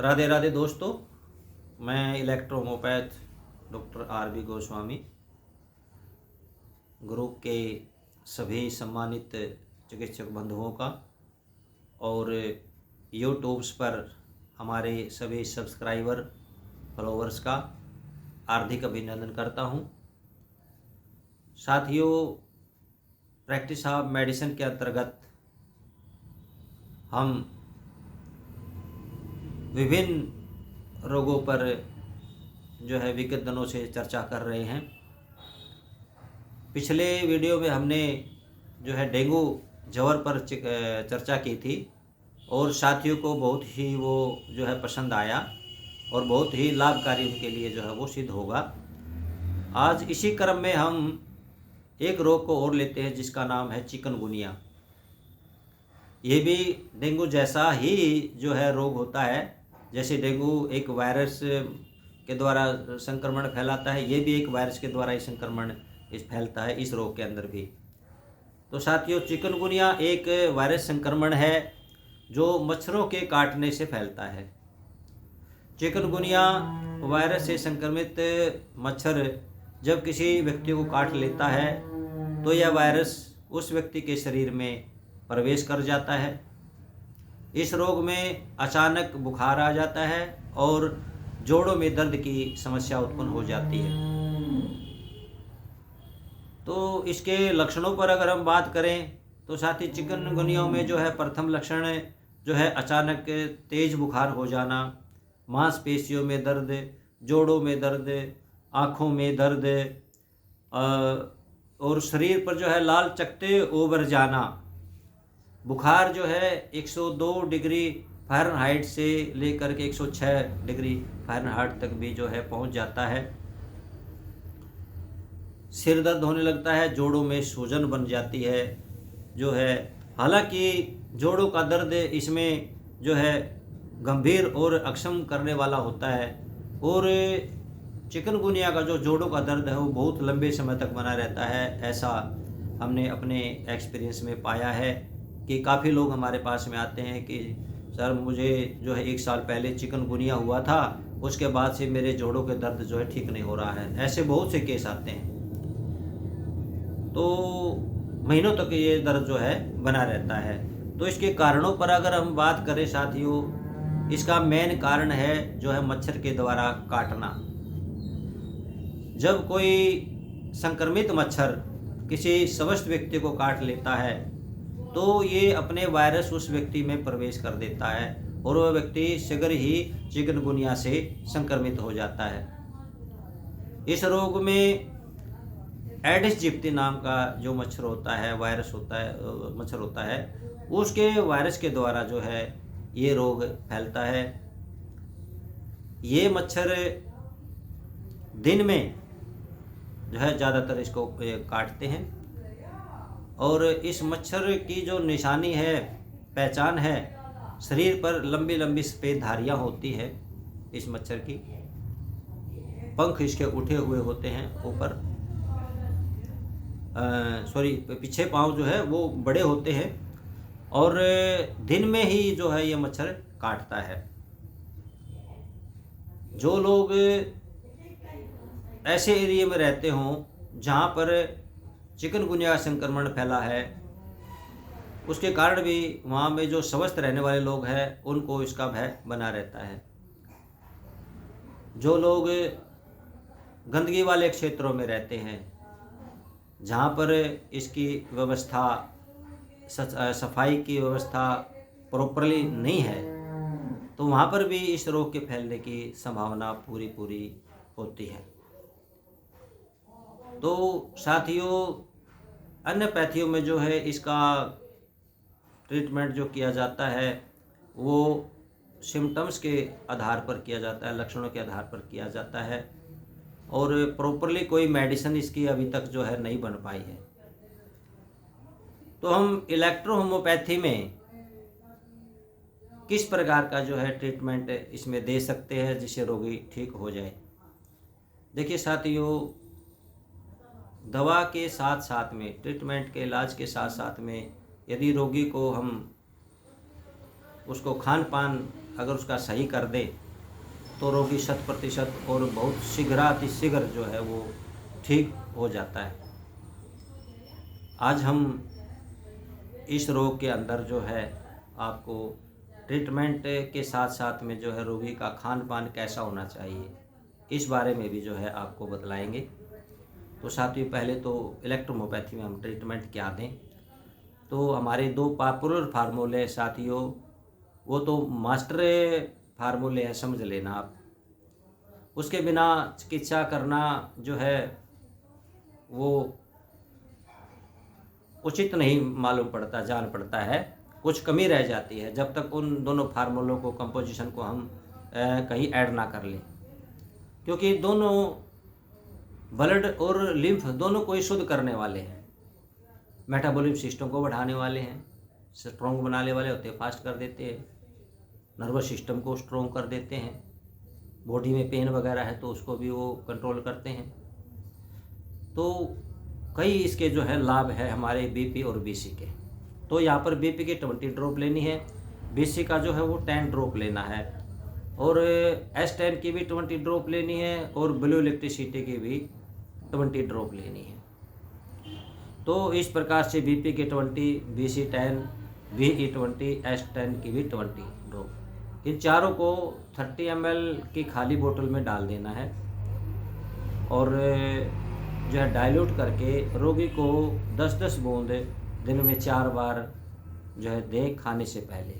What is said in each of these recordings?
राधे राधे दोस्तों, मैं इलेक्ट्रोहोमोपैथ doctor RB. Goswami group के सभी सम्मानित चिकित्सक बंधुओं का और यूट्यूब्स पर हमारे सभी सब्सक्राइबर फॉलोवर्स का हार्दिक अभिनंदन करता हूं। साथियों, प्रैक्टिस ऑफ मेडिसिन के अंतर्गत हम विभिन्न रोगों पर जो है विगत दिनों से चर्चा कर रहे हैं। पिछले वीडियो में हमने जो है डेंगू ज्वर पर चर्चा की थी और साथियों को बहुत ही वो जो है पसंद आया और बहुत ही लाभकारी उनके लिए जो है वो सिद्ध होगा। आज इसी क्रम में हम एक रोग को और लेते हैं जिसका नाम है चिकनगुनिया। ये भी डेंगू जैसा ही जो है रोग होता है। जैसे डेंगू एक वायरस के द्वारा संक्रमण फैलाता है, ये भी एक वायरस के द्वारा ही संक्रमण फैलता है इस रोग के अंदर भी। तो साथियों, चिकनगुनिया एक वायरस संक्रमण है जो मच्छरों के काटने से फैलता है। चिकनगुनिया वायरस से संक्रमित मच्छर जब किसी व्यक्ति को काट लेता है तो यह वायरस उस व्यक्ति के शरीर में प्रवेश कर जाता है। इस रोग में अचानक बुखार आ जाता है और जोड़ों में दर्द की समस्या उत्पन्न हो जाती है। तो इसके लक्षणों पर अगर हम बात करें तो साथ ही चिकनगुनिया में जो है प्रथम लक्षण जो है अचानक तेज बुखार हो जाना, मांसपेशियों में दर्द, जोड़ों में दर्द, आँखों में दर्द और शरीर पर जो है लाल चकत्ते उभर जाना। बुखार जो है 102 डिग्री फ़ारेनहाइट से लेकर के 106 डिग्री फ़ारेनहाइट तक भी जो है पहुंच जाता है। सिर दर्द होने लगता है, जोड़ों में सूजन बन जाती है जो है। हालांकि जोड़ों का दर्द इसमें जो है गंभीर और अक्षम करने वाला होता है और चिकनगुनिया का जो जोड़ों का दर्द है वो बहुत लंबे समय तक बना रहता है। ऐसा हमने अपने एक्सपीरियंस में पाया है कि काफ़ी लोग हमारे पास में आते हैं कि सर मुझे जो है 1 साल पहले चिकनगुनिया हुआ था, उसके बाद से मेरे जोड़ों के दर्द जो है ठीक नहीं हो रहा है। ऐसे बहुत से केस आते हैं। तो महीनों तक ये दर्द जो है बना रहता है। तो इसके कारणों पर अगर हम बात करें साथियों, इसका मेन कारण है जो है मच्छर के द्वारा काटना। जब कोई संक्रमित मच्छर किसी स्वस्थ व्यक्ति को काट लेता है तो ये अपने वायरस उस व्यक्ति में प्रवेश कर देता है और वह व्यक्ति शीघ्र ही चिकनगुनिया से संक्रमित हो जाता है। इस रोग में एडिस जिप्टी नाम का जो मच्छर होता है, वायरस होता है, मच्छर होता है, उसके वायरस के द्वारा जो है ये रोग फैलता है। ये मच्छर दिन में जो है ज़्यादातर इसको काटते हैं और इस मच्छर की जो निशानी है, पहचान है, शरीर पर लंबी लंबी सफ़ेद धारियाँ होती है। इस मच्छर की पंख इसके उठे हुए होते हैं ऊपर, पीछे पाँव जो है वो बड़े होते हैं और दिन में ही जो है ये मच्छर काटता है। जो लोग ऐसे एरिया में रहते हों जहाँ पर चिकनगुनिया संक्रमण फैला है, उसके कारण भी वहाँ में जो स्वस्थ रहने वाले लोग हैं उनको इसका भय बना रहता है। जो लोग गंदगी वाले क्षेत्रों में रहते हैं जहाँ पर इसकी व्यवस्था, सफाई की व्यवस्था प्रॉपरली नहीं है, तो वहाँ पर भी इस रोग के फैलने की संभावना पूरी होती है। तो साथियों, अन्य पैथियों में जो है इसका ट्रीटमेंट जो किया जाता है वो सिम्टम्स के आधार पर किया जाता है, लक्षणों के आधार पर किया जाता है और प्रॉपरली कोई मेडिसिन इसकी अभी तक जो है नहीं बन पाई है। तो हम इलेक्ट्रोहोमोपैथी में किस प्रकार का जो है ट्रीटमेंट इसमें दे सकते हैं जिससे रोगी ठीक हो जाए। देखिए साथियों, दवा के साथ साथ में, ट्रीटमेंट के इलाज के साथ साथ में यदि रोगी को हम उसको खान पान अगर उसका सही कर दे तो रोगी 100% और बहुत शीघ्र जो है वो ठीक हो जाता है। आज हम इस रोग के अंदर जो है आपको ट्रीटमेंट के साथ साथ में जो है रोगी का खान पान कैसा होना चाहिए इस बारे में भी जो है आपको बतलाएंगे। तो साथियों, पहले तो इलेक्ट्रोहोम्योपैथी में हम ट्रीटमेंट क्या दें, तो हमारे 2 पॉपुलर फार्मूले साथियों, वो तो मास्टर फार्मूले हैं, समझ लेना आप। उसके बिना चिकित्सा करना जो है वो उचित नहीं मालूम पड़ता, जान पड़ता है, कुछ कमी रह जाती है जब तक उन दोनों फार्मूलों को, कंपोजिशन को हम कहीं ऐड ना कर लें, क्योंकि दोनों ब्लड और लिम्फ दोनों को ही शुद्ध करने वाले हैं, मेटाबॉलिक सिस्टम को बढ़ाने वाले हैं, स्ट्रॉन्ग बनाने वाले होते हैं, फास्ट कर देते हैं, नर्वस सिस्टम को स्ट्रॉन्ग कर देते हैं, बॉडी में पेन वगैरह है तो उसको भी वो कंट्रोल करते हैं। तो कई इसके जो है लाभ है हमारे बीपी और बीसी के। तो यहाँ पर बीपी की 20 ड्रॉप लेनी है, बीसी का जो है वो 10 ड्रॉप लेना है, और S10 की भी 20 ड्रॉप लेनी है, और ब्लू इलेक्ट्रिसिटी की भी 20 ड्रॉप लेनी है। तो इस प्रकार से बीपी के 20, बीसी 10, बीई 20, S10 की भी 20 ड्रॉप, इन चारों को 30 ml की खाली बोतल में डाल देना है, और जो है डाइल्यूट करके रोगी को 10-10 बूंद दिन में 4 बार जो है दें खाने से पहले।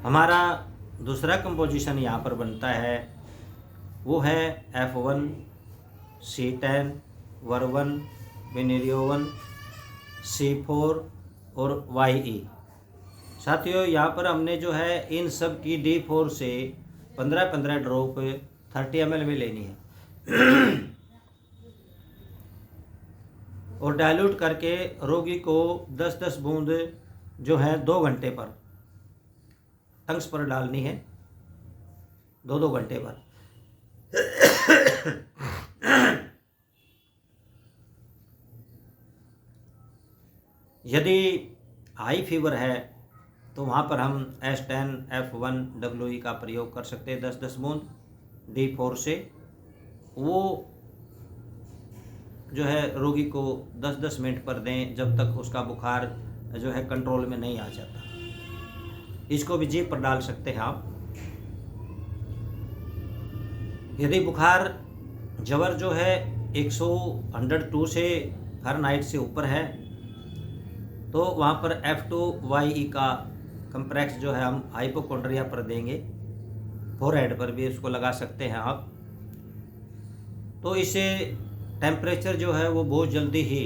हमारा दूसरा कंपोजिशन यहाँ पर बनता है, वो है F1, C10, वर्वन, वेनेरियोवन, C4 और YE। साथियों, यहाँ पर हमने जो है इन सब की D4 से 15-15 ड्रॉप 30 ml में लेनी है और डाइल्यूट करके रोगी को 10-10 बूंद जो है 2 घंटे पर टंग्स पर डालनी है, 2-2 घंटे पर। यदि हाई फीवर है तो वहाँ पर हम S10, F1, WE का प्रयोग कर सकते हैं 10-10 बूंद D4 से। वो जो है रोगी को 10-10 मिनट पर दें जब तक उसका बुखार जो है कंट्रोल में नहीं आ जाता। इसको भी जीभ पर डाल सकते हैं आप। यदि बुखार जबर जो है 102 से फ़ारेनहाइट से ऊपर है तो वहाँ पर F2YE का कंप्रेक्स जो है हम हाइपोकॉन्ड्रिया पर देंगे, फोरहेड पर भी इसको लगा सकते हैं आप। तो इससे टेम्परेचर जो है वो बहुत जल्दी ही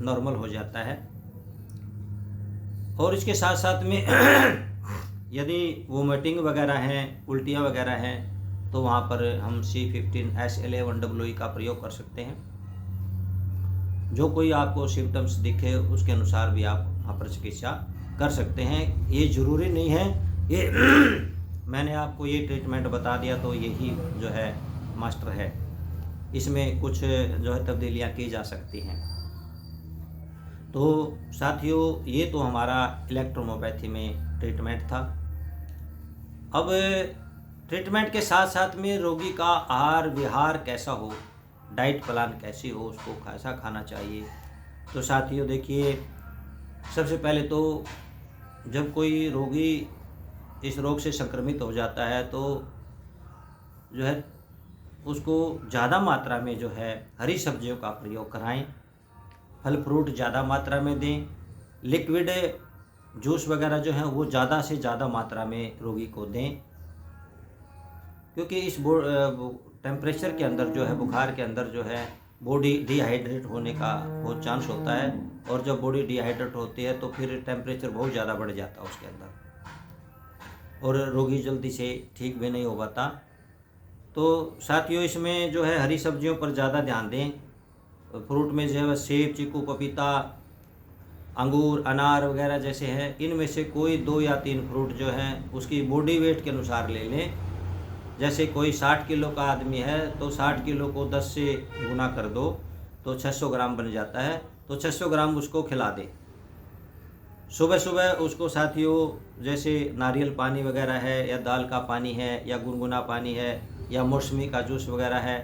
नॉर्मल हो जाता है। और इसके साथ साथ में यदि वोमिटिंग वगैरह हैं, उल्टियाँ वगैरह हैं, तो वहाँ पर हम C15SL11WE का प्रयोग कर सकते हैं। जो कोई आपको सिम्टम्स दिखे उसके अनुसार भी आप वहाँ पर चिकित्सा कर सकते हैं। ये ज़रूरी नहीं है ये मैंने आपको ये ट्रीटमेंट बता दिया तो यही जो है मास्टर है, इसमें कुछ जो है तब्दीलियाँ की जा सकती हैं। तो साथियों, ये तो हमारा इलेक्ट्रोहोम्योपैथी में ट्रीटमेंट था। अब ट्रीटमेंट के साथ साथ में रोगी का आहार विहार कैसा हो, डाइट प्लान कैसी हो, उसको कैसा खाना चाहिए। तो साथियों देखिए, सबसे पहले तो जब कोई रोगी इस रोग से संक्रमित हो जाता है तो जो है उसको ज़्यादा मात्रा में जो है हरी सब्जियों का प्रयोग कराएं, फल फ्रूट ज़्यादा मात्रा में दें, लिक्विड जूस वगैरह जो है वो ज़्यादा से ज़्यादा मात्रा में रोगी को दें, क्योंकि इस टेम्परेचर के अंदर जो है, बुखार के अंदर जो है बॉडी डिहाइड्रेट होने का बहुत चांस होता है, और जब बॉडी डिहाइड्रेट होती है तो फिर टेम्परेचर बहुत ज़्यादा बढ़ जाता है उसके अंदर, और रोगी जल्दी से ठीक भी नहीं हो पाता। तो साथियों, इसमें जो है हरी सब्जियों पर ज़्यादा ध्यान दें। फ्रूट में जो है सेब, चीकू, पपीता, अंगूर, अनार वगैरह जैसे हैं, इनमें से कोई 2 या 3 फ्रूट जो हैं उसकी बॉडी वेट के अनुसार ले लें। जैसे कोई 60 किलो का आदमी है तो 60 किलो को 10 से गुना कर दो तो 600 ग्राम बन जाता है, तो 600 ग्राम उसको खिला दे। सुबह सुबह उसको साथियों जैसे नारियल पानी वगैरह है या दाल का पानी है या गुनगुना पानी है या मौसमी का जूस वगैरह है,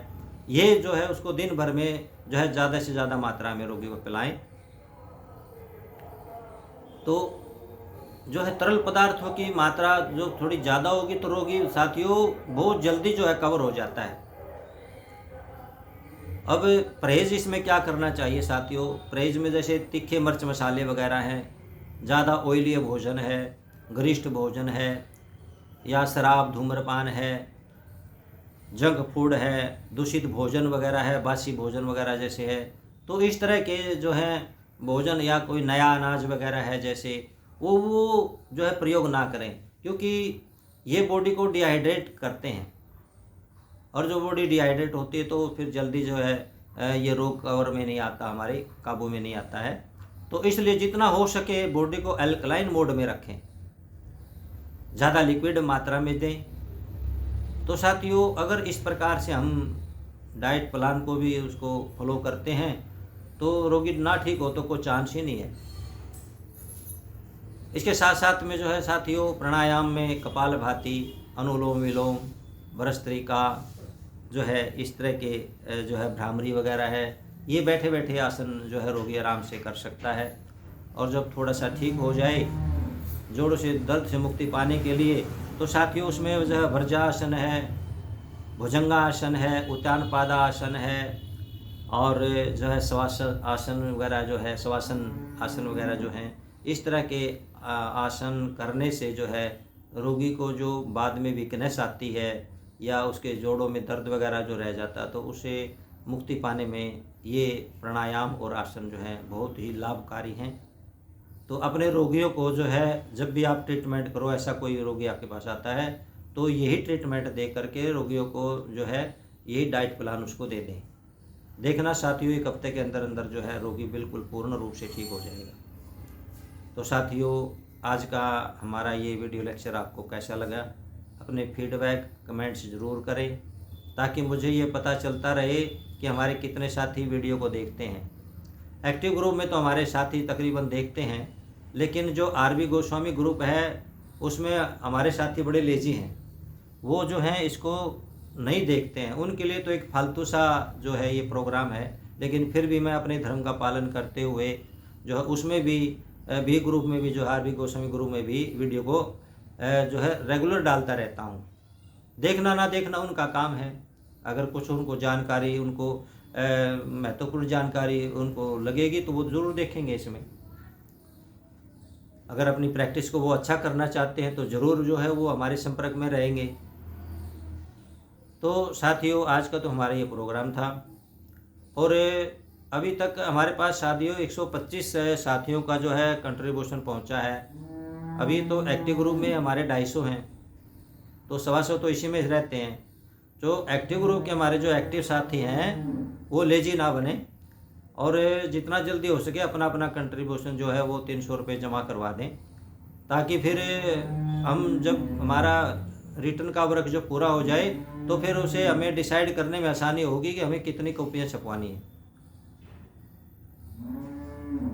ये जो है उसको दिन भर में जो है ज़्यादा से ज़्यादा मात्रा में रोगी को पिलाएं। तो जो है तरल पदार्थों की मात्रा जो थोड़ी ज़्यादा होगी तो रोगी साथियों बहुत जल्दी जो है कवर हो जाता है। अब परहेज़ इसमें क्या करना चाहिए साथियों? परहेज़ में जैसे तीखे मिर्च मसाले वगैरह हैं, ज़्यादा ऑयली भोजन है, गरिष्ठ भोजन है, या शराब धूम्रपान है, जंक फूड है, दूषित भोजन वगैरह है, बासी भोजन वगैरह जैसे है, तो इस तरह के जो है भोजन या कोई नया अनाज वगैरह है जैसे वो जो है प्रयोग ना करें, क्योंकि ये बॉडी को डिहाइड्रेट करते हैं और जो बॉडी डिहाइड्रेट होती है तो फिर जल्दी जो है ये रोग कवर में नहीं आता, हमारे काबू में नहीं आता है। तो इसलिए जितना हो सके बॉडी को अल्कलाइन मोड में रखें, ज़्यादा लिक्विड मात्रा में दें। तो साथियों अगर इस प्रकार से हम डाइट प्लान को भी उसको फॉलो करते हैं तो रोगी ना ठीक हो तो कोई चांस ही नहीं है। इसके साथ साथ में जो है साथियों प्राणायाम में कपालभाति, अनुलोम विलोम, भस्त्रिका जो है इस तरह के जो है भ्रामरी वगैरह है, ये बैठे बैठे आसन जो है रोगी आराम से कर सकता है। और जब थोड़ा सा ठीक हो जाए जोड़ों से दर्द से मुक्ति पाने के लिए तो साथियों उसमें जो है भर्जासन है, भुजंगासन है, उत्तान पादासन है और जो है श्वासन आसन वगैरह जो है श्वासन आसन वगैरह जो हैं, इस तरह के आसन करने से जो है रोगी को जो बाद में वीकनेस आती है या उसके जोड़ों में दर्द वगैरह जो रह जाता तो उसे मुक्ति पाने में ये प्राणायाम और आसन जो हैं बहुत ही लाभकारी हैं। तो अपने रोगियों को जो है जब भी आप ट्रीटमेंट करो, ऐसा कोई रोगी आपके पास आता है तो यही ट्रीटमेंट दे करके रोगियों को जो है यही डाइट प्लान उसको दे दें। देखना साथियों 1 हफ्ते के अंदर अंदर जो है रोगी बिल्कुल पूर्ण रूप से ठीक हो जाएगा। तो साथियों आज का हमारा ये वीडियो लेक्चर आपको कैसा लगा? अपने फीडबैक कमेंट्स ज़रूर करें ताकि मुझे ये पता चलता रहे कि हमारे कितने साथी वीडियो को देखते हैं। एक्टिव ग्रुप में तो हमारे साथी तकरीबन देखते हैं, लेकिन जो आरबी गोस्वामी ग्रुप है उसमें हमारे साथी बड़े लेजी हैं, वो जो हैं इसको नहीं देखते हैं। उनके लिए तो एक फालतू सा जो है ये प्रोग्राम है, लेकिन फिर भी मैं अपने धर्म का पालन करते हुए जो है उसमें भी ग्रुप में भी जो है आरबी गोस्वामी ग्रुप में भी वीडियो को जो है रेगुलर डालता रहता हूँ। देखना ना देखना उनका काम है। अगर कुछ उनको जानकारी उनको महत्वपूर्ण जानकारी उनको लगेगी तो वो ज़रूर देखेंगे इसमें। अगर अपनी प्रैक्टिस को वो अच्छा करना चाहते हैं तो ज़रूर जो है वो हमारे संपर्क में रहेंगे। तो साथियों आज का तो हमारा ये प्रोग्राम था और अभी तक हमारे पास साथियों 125 साथियों का जो है कंट्रीब्यूशन पहुंचा है। अभी तो एक्टिव ग्रुप में हमारे 250 हैं, तो 125 तो इसी में रहते हैं। जो एक्टिव ग्रुप के हमारे जो एक्टिव साथी हैं वो लेजी ना बने और जितना जल्दी हो सके अपना अपना कंट्रीब्यूशन जो है वो 300 रुपये जमा करवा दें, ताकि फिर हम जब हमारा रिटर्न का वर्क जो पूरा हो जाए तो फिर उसे हमें डिसाइड करने में आसानी होगी कि हमें कितनी कॉपियाँ छपवानी है।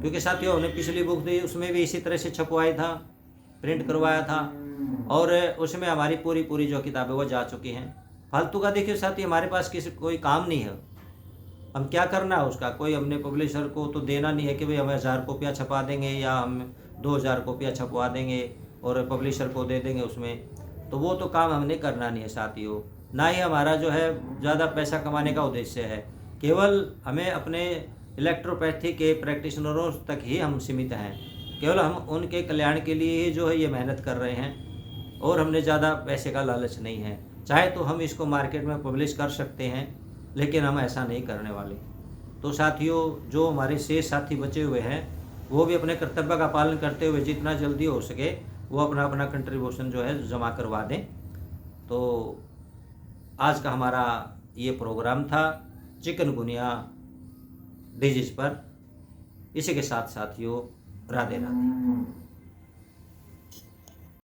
क्योंकि साथियों हमने पिछली बुक दी उसमें भी इसी तरह से छपवाया था, प्रिंट करवाया था और उसमें हमारी पूरी जो किताबें वो जा चुकी हैं। फालतू का देखिए साथी हमारे पास कोई काम नहीं है, हम क्या करना है उसका। कोई हमने पब्लिशर को तो देना नहीं है कि भाई हम 1000 कॉपियाँ छपा देंगे या हम 2000 कॉपियाँ छपवा देंगे और पब्लिशर को दे देंगे उसमें, तो वो तो काम हमने करना नहीं है साथियों। ना ही हमारा जो है ज़्यादा पैसा कमाने का उद्देश्य है, केवल हमें अपने इलेक्ट्रोपैथी के प्रैक्टिशनरों तक ही हम सीमित हैं। केवल हम उनके कल्याण के लिए ही जो है ये मेहनत कर रहे हैं और हमने ज़्यादा पैसे का लालच नहीं है। चाहे तो हम इसको मार्केट में पब्लिश कर सकते हैं, लेकिन हम ऐसा नहीं करने वाले। तो साथियों जो हमारे शेष साथी बचे हुए हैं वो भी अपने कर्तव्य का पालन करते हुए जितना जल्दी हो सके वो अपना अपना कंट्रीब्यूशन जो है जमा करवा दें। तो आज का हमारा ये प्रोग्राम था चिकनगुनिया डिजीज़ पर। इसी के साथ साथियों राधे राधे।